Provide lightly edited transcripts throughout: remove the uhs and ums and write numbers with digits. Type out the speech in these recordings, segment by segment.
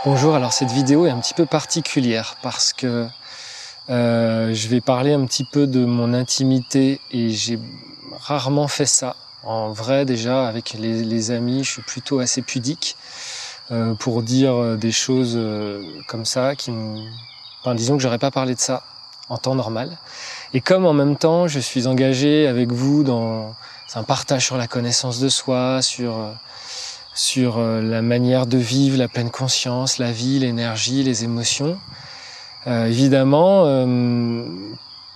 Bonjour, alors cette vidéo est un petit peu particulière parce que je vais parler un petit peu de mon intimité et j'ai rarement fait ça. En vrai, déjà, avec les amis, je suis plutôt assez pudique pour dire des choses comme ça enfin, disons que j'aurais pas parlé de ça en temps normal. Et comme en même temps, je suis engagé avec vous dans un partage sur la connaissance de soi, sur la manière de vivre, la pleine conscience, la vie, l'énergie, les émotions. Évidemment,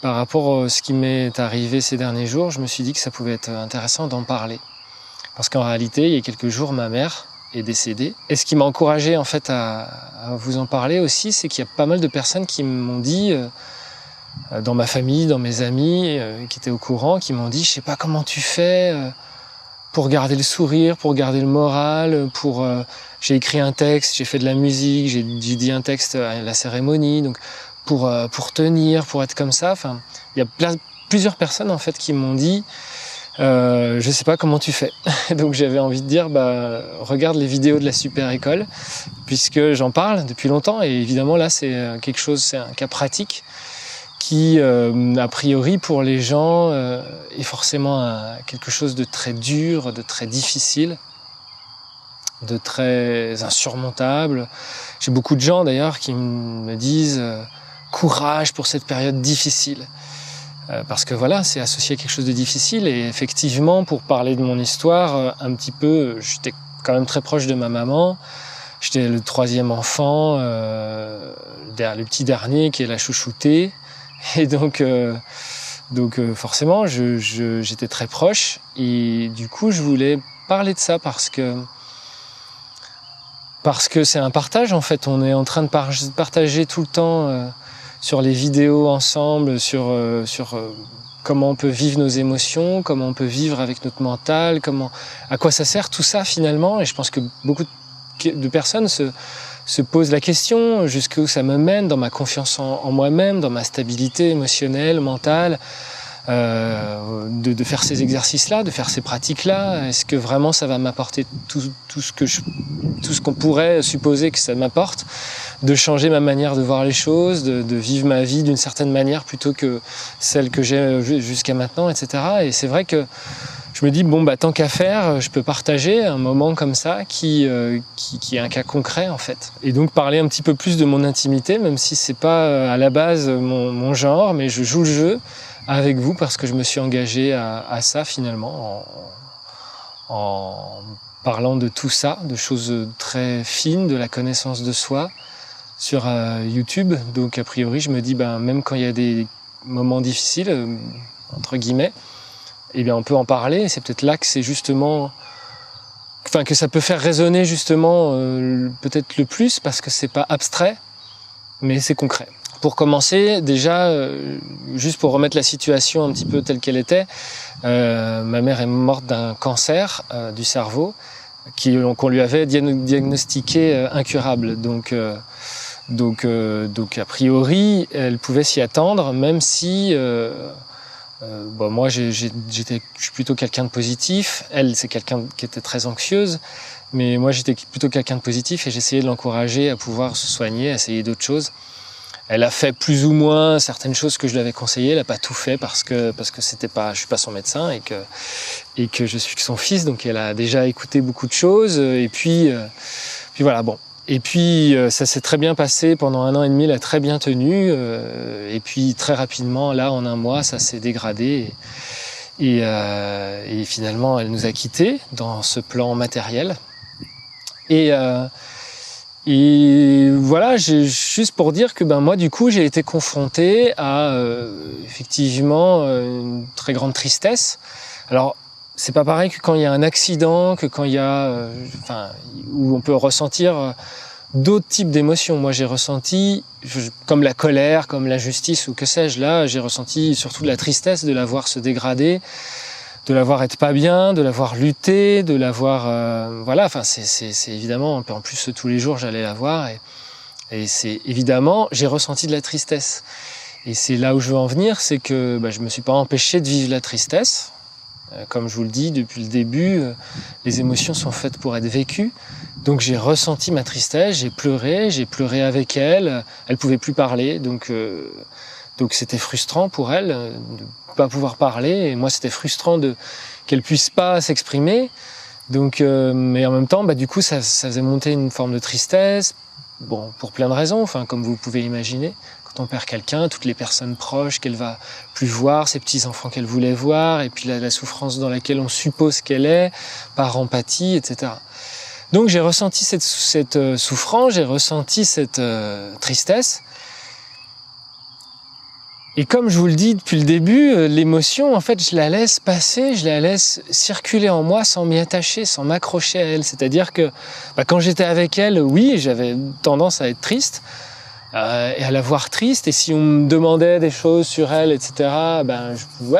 par rapport à ce qui m'est arrivé ces derniers jours, je me suis dit que ça pouvait être intéressant d'en parler. Parce qu'en réalité, il y a quelques jours, ma mère est décédée. Et ce qui m'a encouragé en fait à vous en parler aussi, c'est qu'il y a pas mal de personnes qui m'ont dit, dans ma famille, dans mes amis, qui étaient au courant, qui m'ont dit « je sais pas comment tu fais pour garder le sourire, pour garder le moral, j'ai écrit un texte, j'ai fait de la musique, j'ai dit un texte à la cérémonie, donc pour tenir, pour être comme ça. » Enfin, il y a plusieurs personnes en fait qui m'ont dit je sais pas comment tu fais. Donc j'avais envie de dire regarde les vidéos de la super école, puisque j'en parle depuis longtemps et évidemment là c'est un cas pratique qui, a priori, pour les gens, est forcément quelque chose de très dur, de très difficile, de très insurmontable. J'ai beaucoup de gens, d'ailleurs, qui me disent « courage pour cette période difficile ». Parce que voilà, c'est associé à quelque chose de difficile. Et effectivement, pour parler de mon histoire, un petit peu, j'étais quand même très proche de ma maman. J'étais le troisième enfant, le petit dernier qui est la chouchoutée. Et donc forcément, j'étais très proche et du coup, je voulais parler de ça parce que c'est un partage en fait. On est en train de partager tout le temps sur les vidéos ensemble, sur comment on peut vivre nos émotions, comment on peut vivre avec notre mental, à quoi ça sert tout ça finalement. Et je pense que beaucoup de personnes se pose la question jusqu'où ça me mène dans ma confiance en moi-même, dans ma stabilité émotionnelle, mentale, de faire ces exercices-là, de faire ces pratiques-là. Est-ce que vraiment ça va m'apporter tout ce qu'on pourrait supposer que ça m'apporte, de changer ma manière de voir les choses, de vivre ma vie d'une certaine manière plutôt que celle que j'ai jusqu'à maintenant, etc. Et c'est vrai que je me dis, tant qu'à faire, je peux partager un moment comme ça qui est un cas concret en fait. Et donc parler un petit peu plus de mon intimité, même si c'est pas à la base mon genre, mais je joue le jeu avec vous parce que je me suis engagé à ça finalement, en parlant de tout ça, de choses très fines, de la connaissance de soi sur YouTube. Donc a priori, je me dis, même quand il y a des moments difficiles, entre guillemets, eh bien, on peut en parler, et c'est peut-être là que c'est justement, que ça peut faire résonner justement peut-être le plus, parce que c'est pas abstrait, mais c'est concret. Pour commencer, déjà, juste pour remettre la situation un petit peu telle qu'elle était, ma mère est morte d'un cancer du cerveau, qu'on lui avait diagnostiqué incurable. Donc a priori, elle pouvait s'y attendre, même si moi, je suis plutôt quelqu'un de positif. Elle, c'est quelqu'un qui était très anxieuse. Mais moi, j'étais plutôt quelqu'un de positif et j'essayais de l'encourager à pouvoir se soigner, à essayer d'autres choses. Elle a fait plus ou moins certaines choses que je lui avais conseillées. Elle n'a pas tout fait parce que je suis pas son médecin et que je suis que son fils. Donc, elle a déjà écouté beaucoup de choses. Et puis voilà, bon. Et puis ça s'est très bien passé pendant 1 an et demi, elle a très bien tenu et puis très rapidement, là en 1 mois, ça s'est dégradé et finalement elle nous a quittés dans ce plan matériel et voilà, juste pour dire que moi du coup j'ai été confronté à effectivement une très grande tristesse. Alors c'est pas pareil que quand il y a un accident, que quand il y a, où on peut ressentir d'autres types d'émotions. Moi, j'ai ressenti, comme la colère, comme l'injustice ou que sais-je, là, j'ai ressenti surtout de la tristesse de la voir se dégrader, de la voir être pas bien, de la voir lutter, de la voir, c'est évidemment, en plus tous les jours j'allais la voir et c'est évidemment, j'ai ressenti de la tristesse. Et c'est là où je veux en venir, c'est que je me suis pas empêché de vivre la tristesse. Comme je vous le dis depuis le début, les émotions sont faites pour être vécues. Donc j'ai ressenti ma tristesse, j'ai pleuré avec elle. Elle pouvait plus parler, donc c'était frustrant pour elle de pas pouvoir parler. Et moi, c'était frustrant qu'elle puisse pas s'exprimer. Donc, mais en même temps, du coup, ça faisait monter une forme de tristesse. Bon, pour plein de raisons. Enfin, comme vous pouvez imaginer, quand on perd quelqu'un, toutes les personnes proches qu'elle va plus voir, ses petits enfants qu'elle voulait voir, et puis la souffrance dans laquelle on suppose qu'elle est, par empathie, etc. Donc j'ai ressenti cette souffrance, j'ai ressenti cette tristesse. Et comme je vous le dis depuis le début, l'émotion, en fait, je la laisse passer, je la laisse circuler en moi sans m'y attacher, sans m'accrocher à elle. C'est-à-dire que quand j'étais avec elle, oui, j'avais tendance à être triste et à la voir triste. Et si on me demandait des choses sur elle, etc.,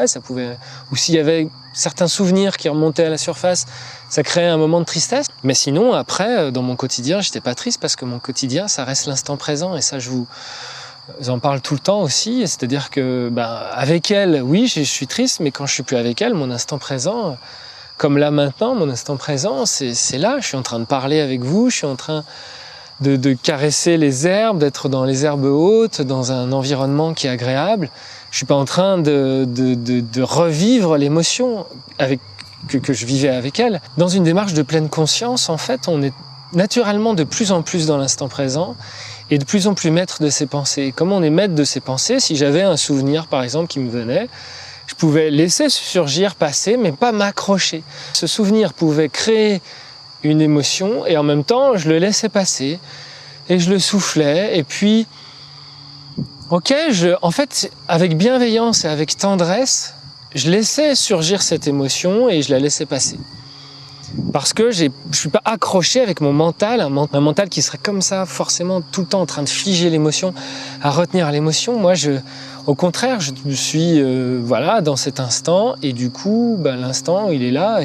ça pouvait. Ou s'il y avait certains souvenirs qui remontaient à la surface, ça créait un moment de tristesse. Mais sinon, après, dans mon quotidien, j'étais pas triste parce que mon quotidien, ça reste l'instant présent. Et ça, j'en parle tout le temps aussi, c'est-à-dire que avec elle, oui, je suis triste, mais quand je suis plus avec elle, mon instant présent, comme là maintenant, mon instant présent, c'est là. Je suis en train de parler avec vous, je suis en train de caresser les herbes, d'être dans les herbes hautes, dans un environnement qui est agréable. Je suis pas en train de revivre l'émotion que je vivais avec elle. Dans une démarche de pleine conscience, en fait, on est naturellement de plus en plus dans l'instant présent et de plus en plus maître de ses pensées. Comme on est maître de ses pensées, si j'avais un souvenir, par exemple, qui me venait, je pouvais laisser surgir, passer, mais pas m'accrocher. Ce souvenir pouvait créer une émotion et en même temps, je le laissais passer et je le soufflais. Et puis, en fait, avec bienveillance et avec tendresse, je laissais surgir cette émotion et je la laissais passer. Parce que je suis pas accroché avec mon mental, un mental qui serait comme ça, forcément tout le temps en train de figer l'émotion, à retenir l'émotion. Moi, au contraire, je suis dans cet instant et du coup, l'instant, il est là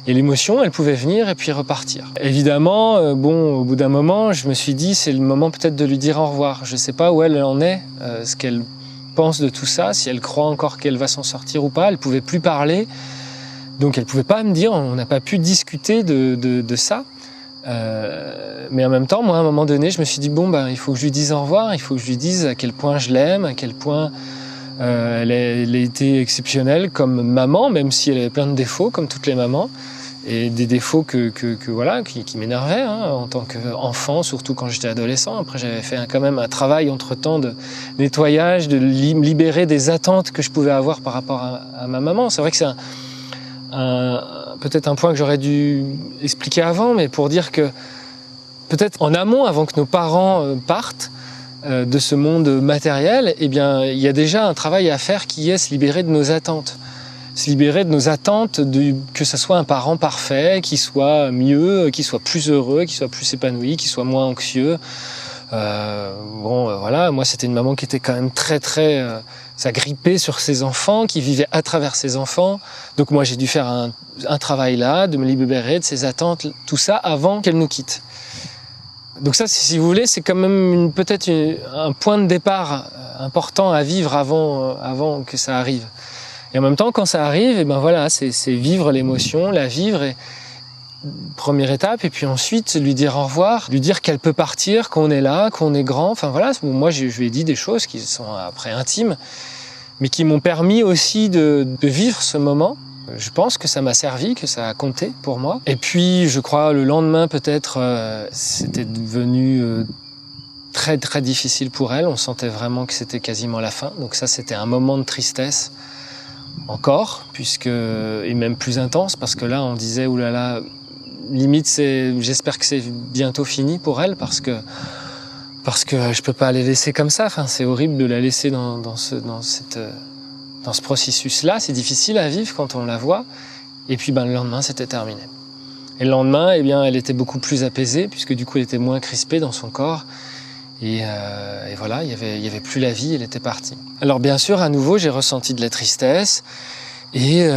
et l'émotion, elle pouvait venir et puis repartir. Évidemment, au bout d'un moment, je me suis dit, c'est le moment peut-être de lui dire au revoir. Je sais pas où elle en est, ce qu'elle pense de tout ça, si elle croit encore qu'elle va s'en sortir ou pas. Elle pouvait plus parler. Donc elle pouvait pas me dire, on n'a pas pu discuter de ça. Mais en même temps, moi, à un moment donné, je me suis dit, il faut que je lui dise au revoir, il faut que je lui dise à quel point je l'aime, à quel point elle a été exceptionnelle comme maman, même si elle avait plein de défauts, comme toutes les mamans, et des défauts qui m'énervaient en tant qu'enfant, surtout quand j'étais adolescent. Après, j'avais fait quand même un travail entre-temps de nettoyage, de me libérer des attentes que je pouvais avoir par rapport à ma maman. C'est vrai que c'est peut-être un point que j'aurais dû expliquer avant, mais pour dire que peut-être en amont, avant que nos parents partent de ce monde matériel, il y a déjà un travail à faire qui est se libérer de nos attentes. Se libérer de nos attentes, que ce soit un parent parfait, qui soit mieux, qui soit plus heureux, qui soit plus épanoui, qui soit moins anxieux. Moi c'était une maman qui était quand même très s'agripper sur ses enfants, qui vivait à travers ses enfants. Donc moi j'ai dû faire un travail là, de me libérer de ses attentes, tout ça avant qu'elle nous quitte. Donc ça, si vous voulez, c'est quand même peut-être un point de départ important à vivre avant que ça arrive. Et en même temps, quand ça arrive, c'est vivre l'émotion, la vivre, et première étape, et puis ensuite lui dire au revoir, lui dire qu'elle peut partir, qu'on est là, qu'on est grand. Moi je lui ai dit des choses qui sont après intimes, mais qui m'ont permis aussi de vivre ce moment. Je pense que ça m'a servi, que ça a compté pour moi. Et puis, je crois, le lendemain, peut-être, c'était devenu très, très difficile pour elle. On sentait vraiment que c'était quasiment la fin. Donc ça, c'était un moment de tristesse encore, et même plus intense, parce que là, on disait, oulala, limite, j'espère que c'est bientôt fini pour elle, parce que je peux pas la laisser comme ça. C'est horrible de la laisser dans ce processus-là. C'est difficile à vivre quand on la voit. Et puis le lendemain, c'était terminé. Et le lendemain, elle était beaucoup plus apaisée, puisque du coup, elle était moins crispée dans son corps. Et voilà, il y avait plus la vie, elle était partie. Alors bien sûr, à nouveau, j'ai ressenti de la tristesse. Et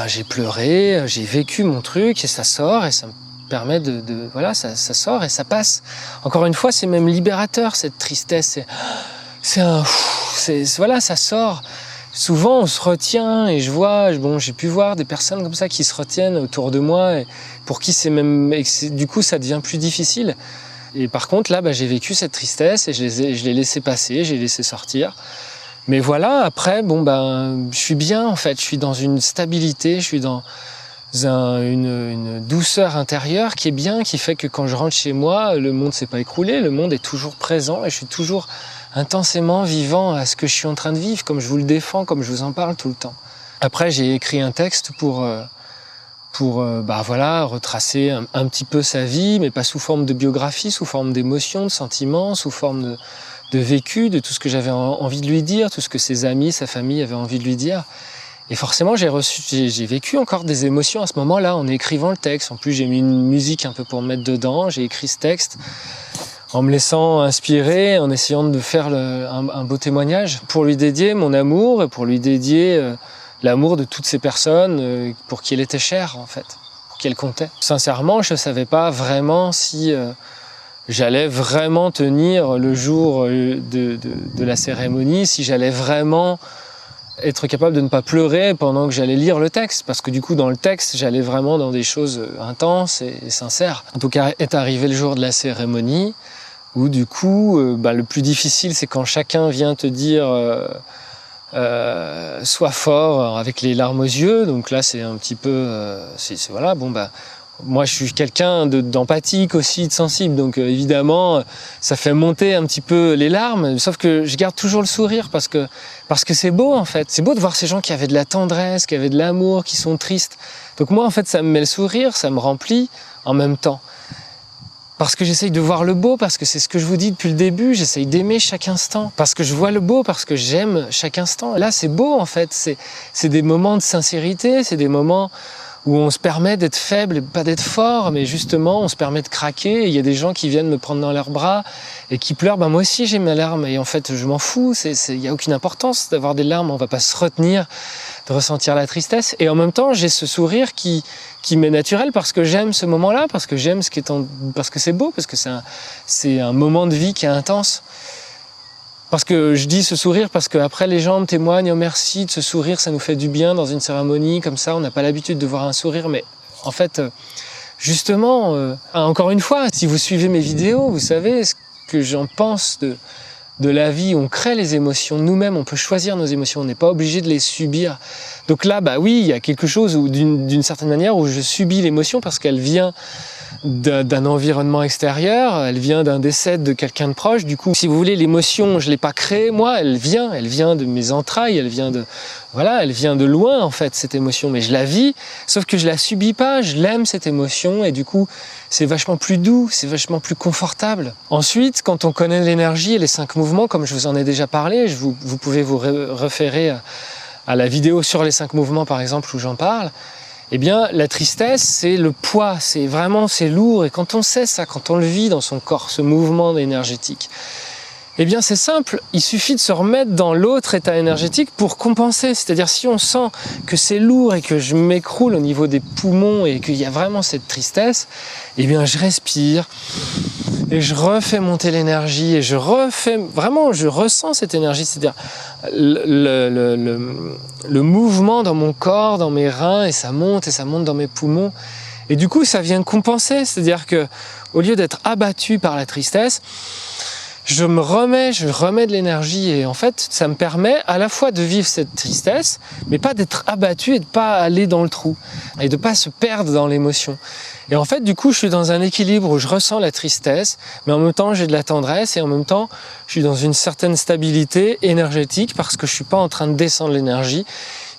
j'ai pleuré, j'ai vécu mon truc, et ça sort, et ça me permet ça sort et ça passe. Encore une fois, c'est même libérateur, cette tristesse. Ça sort. souvent on se retient et j'ai pu voir des personnes comme ça qui se retiennent autour de moi et pour qui du coup ça devient plus difficile. Et par contre là, j'ai vécu cette tristesse et je l'ai laissé passer, j'ai laissé sortir. Mais voilà, après, je suis bien en fait, je suis dans une stabilité, je suis dans une douceur intérieure qui est bien, qui fait que quand je rentre chez moi, le monde s'est pas écroulé, le monde est toujours présent et je suis toujours intensément vivant à ce que je suis en train de vivre, comme je vous le défends, comme je vous en parle tout le temps. Après, j'ai écrit un texte pour retracer un petit peu sa vie, mais pas sous forme de biographie, sous forme d'émotions, de sentiments, sous forme de vécu, de tout ce que j'avais envie de lui dire, tout ce que ses amis, sa famille avaient envie de lui dire. Et forcément, j'ai vécu encore des émotions à ce moment-là, en écrivant le texte. En plus, j'ai mis une musique un peu pour me mettre dedans. J'ai écrit ce texte en me laissant inspirer, en essayant de faire un beau témoignage pour lui dédier mon amour et pour lui dédier l'amour de toutes ces personnes pour qui elle était chère, en fait, pour qui elle comptait. Sincèrement, je ne savais pas vraiment si j'allais vraiment tenir le jour de la cérémonie, si j'allais vraiment être capable de ne pas pleurer pendant que j'allais lire le texte, parce que du coup dans le texte j'allais vraiment dans des choses intenses et sincères. En tout cas est arrivé le jour de la cérémonie où du coup le plus difficile c'est quand chacun vient te dire sois fort avec les larmes aux yeux, donc là c'est un petit peu moi je suis quelqu'un d'empathique aussi, de sensible, donc évidemment ça fait monter un petit peu les larmes, sauf que je garde toujours le sourire parce que c'est beau en fait, c'est beau de voir ces gens qui avaient de la tendresse, qui avaient de l'amour, qui sont tristes. Donc moi en fait ça me met le sourire, ça me remplit en même temps. Parce que j'essaye de voir le beau, parce que c'est ce que je vous dis depuis le début, j'essaye d'aimer chaque instant, parce que je vois le beau, parce que j'aime chaque instant. Et là c'est beau en fait, c'est des moments de sincérité, c'est des moments où on se permet d'être faible et pas d'être fort, mais justement on se permet de craquer. Il y a des gens qui viennent me prendre dans leurs bras et qui pleurent. Moi aussi j'ai mes larmes et en fait je m'en fous, il n'y a aucune importance d'avoir des larmes, on va pas se retenir de ressentir la tristesse. Et en même temps j'ai ce sourire qui m'est naturel parce que j'aime ce moment-là, parce que j'aime parce que c'est beau, parce que c'est un moment de vie qui est intense. Parce que je dis ce sourire parce qu'après les gens me témoignent, oh merci de ce sourire, ça nous fait du bien dans une cérémonie comme ça, on n'a pas l'habitude de voir un sourire, mais en fait, justement, encore une fois, si vous suivez mes vidéos, vous savez ce que j'en pense de la vie, on crée les émotions nous-mêmes, on peut choisir nos émotions, on n'est pas obligé de les subir. Donc là, oui, il y a quelque chose où d'une certaine manière où je subis l'émotion parce qu'elle vient d'un environnement extérieur, elle vient d'un décès de quelqu'un de proche. Du coup, si vous voulez, l'émotion, je l'ai pas créée moi, elle vient de mes entrailles, elle vient de loin en fait cette émotion, mais je la vis, sauf que je la subis pas, je l'aime cette émotion et du coup, c'est vachement plus doux, c'est vachement plus confortable. Ensuite, quand on connaît l'énergie et les 5 mouvements, comme je vous en ai déjà parlé, vous pouvez vous référer à la vidéo sur les 5 mouvements par exemple où j'en parle. Eh bien, la tristesse, c'est le poids, c'est lourd. Et quand on sait ça, quand on le vit dans son corps, ce mouvement énergétique, eh bien, c'est simple. Il suffit de se remettre dans l'autre état énergétique pour compenser. C'est-à-dire, si on sent que c'est lourd et que je m'écroule au niveau des poumons et qu'il y a vraiment cette tristesse, eh bien, je respire et je refais monter l'énergie et je ressens cette énergie. C'est-à-dire, le mouvement dans mon corps, dans mes reins, et ça monte dans mes poumons. Et du coup, ça vient compenser. C'est-à-dire que, au lieu d'être abattu par la tristesse, je remets de l'énergie et en fait, ça me permet à la fois de vivre cette tristesse, mais pas d'être abattu et de pas aller dans le trou et de pas se perdre dans l'émotion. Et en fait, du coup, je suis dans un équilibre où je ressens la tristesse, mais en même temps, j'ai de la tendresse et en même temps, je suis dans une certaine stabilité énergétique parce que je suis pas en train de descendre l'énergie,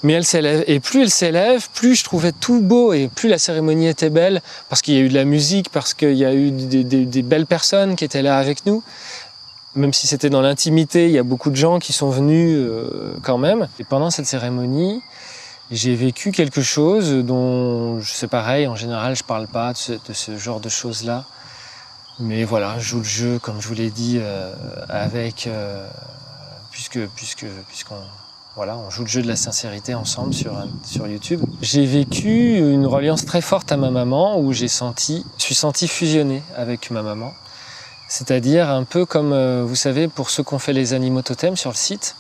mais elle s'élève. Et plus elle s'élève, plus je trouvais tout beau et plus la cérémonie était belle parce qu'il y a eu de la musique, parce qu'il y a eu des belles personnes qui étaient là avec nous. Même si c'était dans l'intimité, il y a beaucoup de gens qui sont venus quand même. Et pendant cette cérémonie, j'ai vécu quelque chose dont, c'est pareil, en général, je parle pas de ce genre de choses-là. Mais voilà, je joue le jeu, comme je vous l'ai dit, on joue le jeu de la sincérité ensemble sur YouTube. J'ai vécu une reliance très forte à ma maman où je suis senti fusionner avec ma maman. C'est-à-dire un peu comme, vous savez, pour ceux qui ont fait les animaux totems sur le site,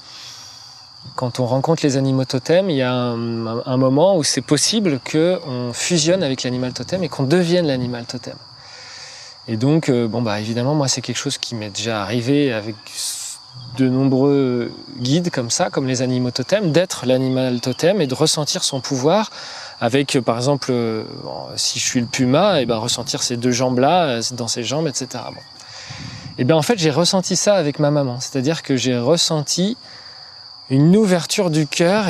quand on rencontre les animaux totems, il y a un moment où c'est possible qu'on fusionne avec l'animal totem et qu'on devienne l'animal totem. Et donc, évidemment, moi, c'est quelque chose qui m'est déjà arrivé avec de nombreux guides comme ça, comme les animaux totems, d'être l'animal totem et de ressentir son pouvoir avec, par exemple, si je suis le puma, et ressentir ces deux jambes-là dans ses jambes, etc. Bon. Et bien, en fait, j'ai ressenti ça avec ma maman. C'est-à-dire que j'ai ressenti une ouverture du cœur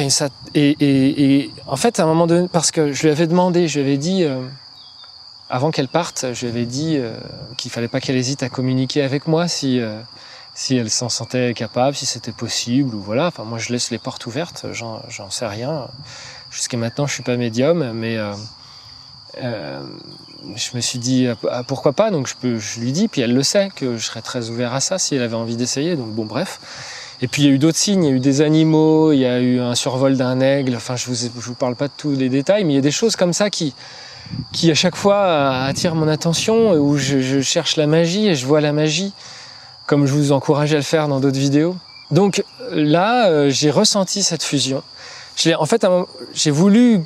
et en fait, à un moment donné, parce que je lui avais demandé, je lui avais dit... avant qu'elle parte, je lui avais dit qu'il fallait pas qu'elle hésite à communiquer avec moi si elle s'en sentait capable, si c'était possible, ou voilà. Enfin, moi, je laisse les portes ouvertes, j'en sais rien. Jusqu'à maintenant, je suis pas médium, mais je me suis dit pourquoi pas. Donc je lui dis, puis elle le sait que je serais très ouvert à ça si elle avait envie d'essayer. Donc bon, bref. Et puis il y a eu d'autres signes, il y a eu des animaux, il y a eu un survol d'un aigle. Enfin, je vous parle pas de tous les détails, mais il y a des choses comme ça qui à chaque fois attire mon attention, où je cherche la magie et je vois la magie, comme je vous encourage à le faire dans d'autres vidéos. Donc là, j'ai ressenti cette fusion. En fait, j'ai voulu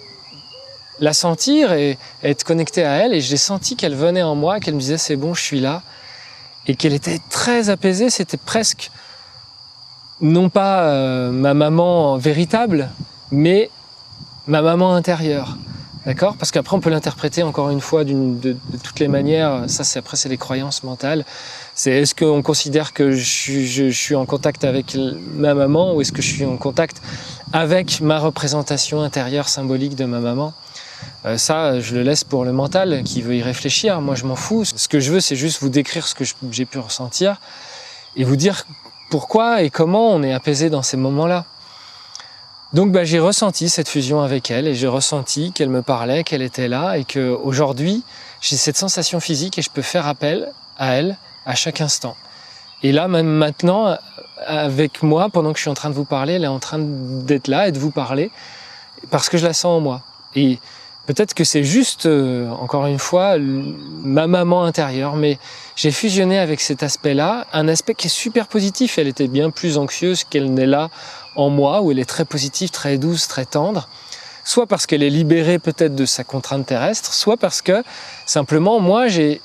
la sentir et être connecté à elle, et je l'ai senti qu'elle venait en moi, qu'elle me disait c'est bon, je suis là, et qu'elle était très apaisée. C'était presque, non pas ma maman véritable, mais ma maman intérieure. D'accord ? Parce qu'après, on peut l'interpréter encore une fois de toutes les manières. Ça, après, c'est les croyances mentales. C'est est-ce qu'on considère que je suis en contact avec ma maman, ou est-ce que je suis en contact avec ma représentation intérieure symbolique de ma maman ? Ça, je le laisse pour le mental qui veut y réfléchir. Moi, je m'en fous. Ce que je veux, c'est juste vous décrire ce que j'ai pu ressentir et vous dire pourquoi et comment on est apaisé dans ces moments-là. Donc j'ai ressenti cette fusion avec elle, et j'ai ressenti qu'elle me parlait, qu'elle était là, et qu'aujourd'hui j'ai cette sensation physique et je peux faire appel à elle à chaque instant. Et là, même maintenant, avec moi, pendant que je suis en train de vous parler, elle est en train d'être là et de vous parler parce que je la sens en moi. Et peut-être que c'est juste, encore une fois, ma maman intérieure, mais j'ai fusionné avec cet aspect-là, un aspect qui est super positif. Elle était bien plus anxieuse qu'elle n'est là en moi, où elle est très positive, très douce, très tendre, soit parce qu'elle est libérée peut-être de sa contrainte terrestre, soit parce que simplement moi j'ai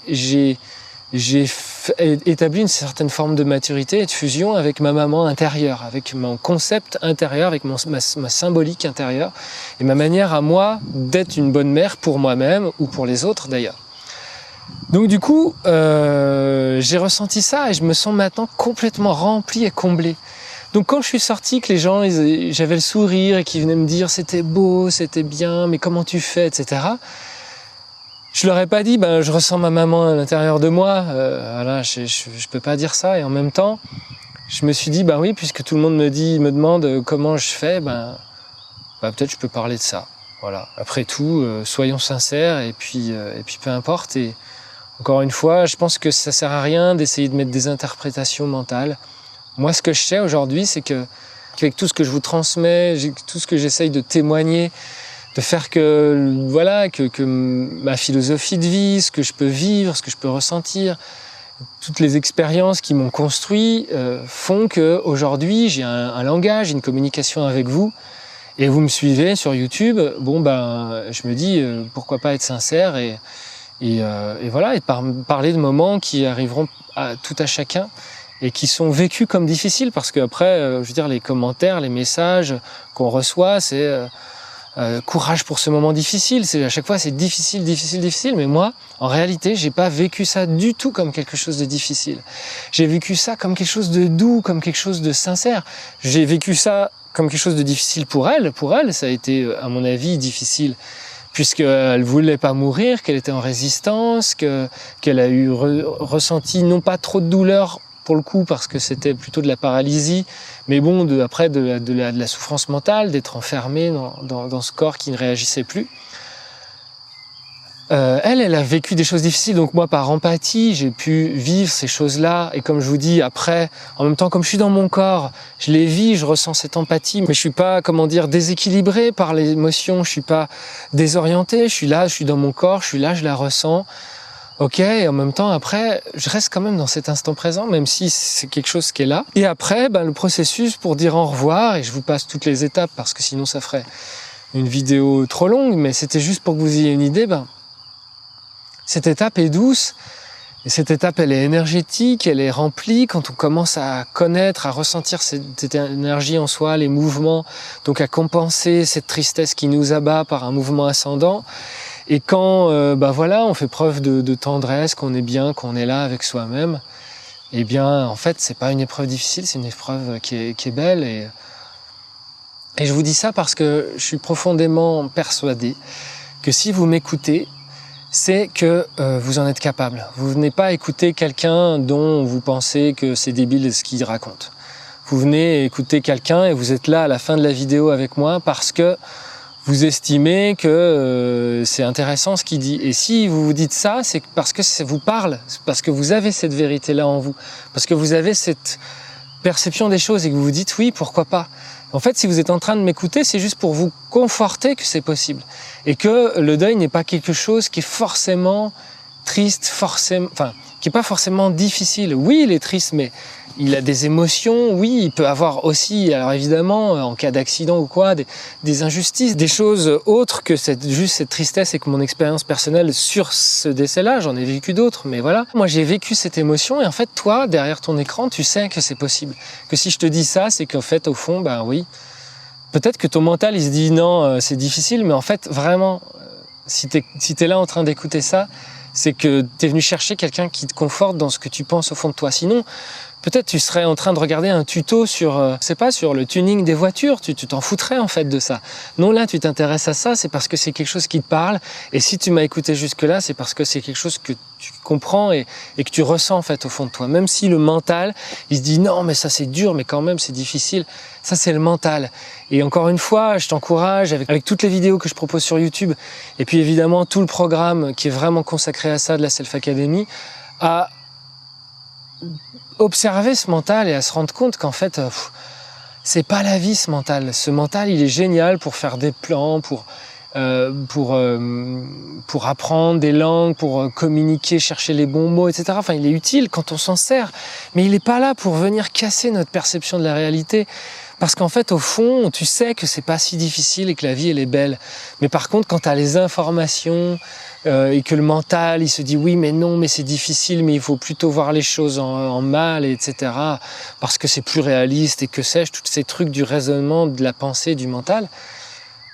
établi une certaine forme de maturité et de fusion avec ma maman intérieure, avec mon concept intérieur, avec ma symbolique intérieure, et ma manière à moi d'être une bonne mère pour moi-même ou pour les autres d'ailleurs. Donc du coup, j'ai ressenti ça et je me sens maintenant complètement rempli et comblé. Donc quand je suis sorti, que les gens, j'avais le sourire et qu'ils venaient me dire c'était beau, c'était bien, mais comment tu fais, etc. Je leur ai pas dit je ressens ma maman à l'intérieur de moi. Voilà, je peux pas dire ça. Et en même temps, je me suis dit oui, puisque tout le monde me demande comment je fais, peut-être je peux parler de ça. Voilà. Après tout, soyons sincères et puis peu importe. Et encore une fois, je pense que ça sert à rien d'essayer de mettre des interprétations mentales. Moi, ce que je sais aujourd'hui, c'est qu'avec tout ce que je vous transmets, tout ce que j'essaye de témoigner, de faire que ma philosophie de vie, ce que je peux vivre, ce que je peux ressentir, toutes les expériences qui m'ont construit font qu'aujourd'hui, j'ai un langage, une communication avec vous, et vous me suivez sur YouTube. Je me dis pourquoi pas être sincère et voilà, et parler de moments qui arriveront tout à chacun, et qui sont vécus comme difficiles, parce qu'après, les commentaires, les messages qu'on reçoit, c'est courage pour ce moment difficile. À chaque fois, c'est difficile, mais moi, en réalité, j'ai pas vécu ça du tout comme quelque chose de difficile. J'ai vécu ça comme quelque chose de doux, comme quelque chose de sincère. J'ai vécu ça comme quelque chose de difficile pour elle. Pour elle, ça a été, à mon avis, difficile, puisqu'elle voulait pas mourir, qu'elle était en résistance, qu'elle a eu ressenti non pas trop de douleur pour le coup, parce que c'était plutôt de la paralysie, mais après de la souffrance mentale, d'être enfermée dans ce corps qui ne réagissait plus. Elle a vécu des choses difficiles, donc moi, par empathie, j'ai pu vivre ces choses-là, et comme je vous dis, après, en même temps, comme je suis dans mon corps, je les vis, je ressens cette empathie, mais je suis pas, déséquilibré par l'émotion, je suis pas désorienté, je suis là, je suis dans mon corps, je suis là, je la ressens. Ok, et en même temps, après, je reste quand même dans cet instant présent, même si c'est quelque chose qui est là. Et après, le processus pour dire au revoir, et je vous passe toutes les étapes, parce que sinon ça ferait une vidéo trop longue, mais c'était juste pour que vous ayez une idée, cette étape est douce, et cette étape, elle est énergétique, elle est remplie quand on commence à connaître, à ressentir cette énergie en soi, les mouvements, donc à compenser cette tristesse qui nous abat par un mouvement ascendant. Et quand on fait preuve de tendresse, qu'on est bien, qu'on est là avec soi-même, eh bien, en fait, c'est pas une épreuve difficile, c'est une épreuve qui est belle. Et je vous dis ça parce que je suis profondément persuadé que si vous m'écoutez, c'est que vous en êtes capable. Vous venez pas écouter quelqu'un dont vous pensez que c'est débile ce qu'il raconte. Vous venez écouter quelqu'un et vous êtes là à la fin de la vidéo avec moi parce que vous estimez que c'est intéressant ce qu'il dit. Et si vous vous dites ça, c'est parce que ça vous parle, parce que vous avez cette vérité-là en vous, parce que vous avez cette perception des choses et que vous vous dites oui, pourquoi pas. En fait, si vous êtes en train de m'écouter, c'est juste pour vous conforter que c'est possible. Et que le deuil n'est pas quelque chose qui est forcément triste, qui est pas forcément difficile. Oui, il est triste, mais il a des émotions. Oui, il peut avoir aussi, alors évidemment, en cas d'accident ou quoi, des injustices, des choses autres que juste cette tristesse et que mon expérience personnelle sur ce décès-là, j'en ai vécu d'autres, mais voilà. Moi, j'ai vécu cette émotion et en fait, toi, derrière ton écran, tu sais que c'est possible. Que si je te dis ça, c'est qu'en fait, au fond, oui, peut-être que ton mental, il se dit non, c'est difficile, mais en fait, vraiment, si t'es là en train d'écouter ça, c'est que t'es venu chercher quelqu'un qui te conforte dans ce que tu penses au fond de toi. Sinon, peut-être tu serais en train de regarder un tuto sur, sur le tuning des voitures, tu t'en foutrais en fait de ça. Non, là, tu t'intéresses à ça, c'est parce que c'est quelque chose qui te parle. Et si tu m'as écouté jusque-là, c'est parce que c'est quelque chose que tu comprends et que tu ressens en fait au fond de toi. Même si le mental, il se dit non, mais ça c'est dur, mais quand même c'est difficile. Ça c'est le mental. Et encore une fois, je t'encourage avec toutes les vidéos que je propose sur YouTube et puis évidemment tout le programme qui est vraiment consacré à ça de la Self Academy, à observer ce mental et à se rendre compte qu'en fait, c'est pas la vie ce mental. Ce mental, il est génial pour faire des plans, pour apprendre des langues, pour communiquer, chercher les bons mots, etc. Enfin, il est utile quand on s'en sert, mais il n'est pas là pour venir casser notre perception de la réalité. Parce qu'en fait, au fond, tu sais que c'est pas si difficile et que la vie, elle est belle. Mais par contre, quand tu as les informations et que le mental, il se dit oui, mais non, mais c'est difficile, mais il faut plutôt voir les choses en mal, etc. Parce que c'est plus réaliste et que sais-je, tous ces trucs du raisonnement, de la pensée, du mental,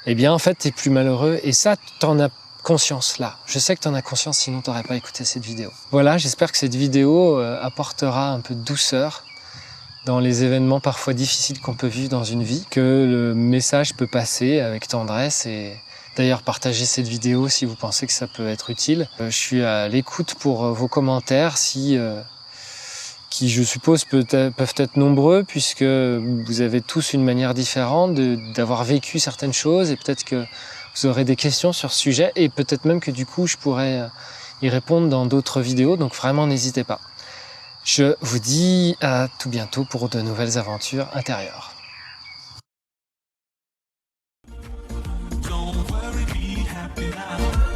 eh bien, en fait, tu es plus malheureux. Et ça, tu en as conscience là. Je sais que tu en as conscience, sinon tu n'aurais pas écouté cette vidéo. Voilà, j'espère que cette vidéo apportera un peu de douceur dans les événements parfois difficiles qu'on peut vivre dans une vie, que le message peut passer avec tendresse et d'ailleurs partagez cette vidéo si vous pensez que ça peut être utile. Je suis à l'écoute pour vos commentaires qui je suppose peuvent être nombreux puisque vous avez tous une manière différente d'avoir vécu certaines choses et peut-être que vous aurez des questions sur ce sujet et peut-être même que du coup je pourrais y répondre dans d'autres vidéos, donc vraiment n'hésitez pas. Je vous dis à tout bientôt pour de nouvelles aventures intérieures. Don't worry, be happy now.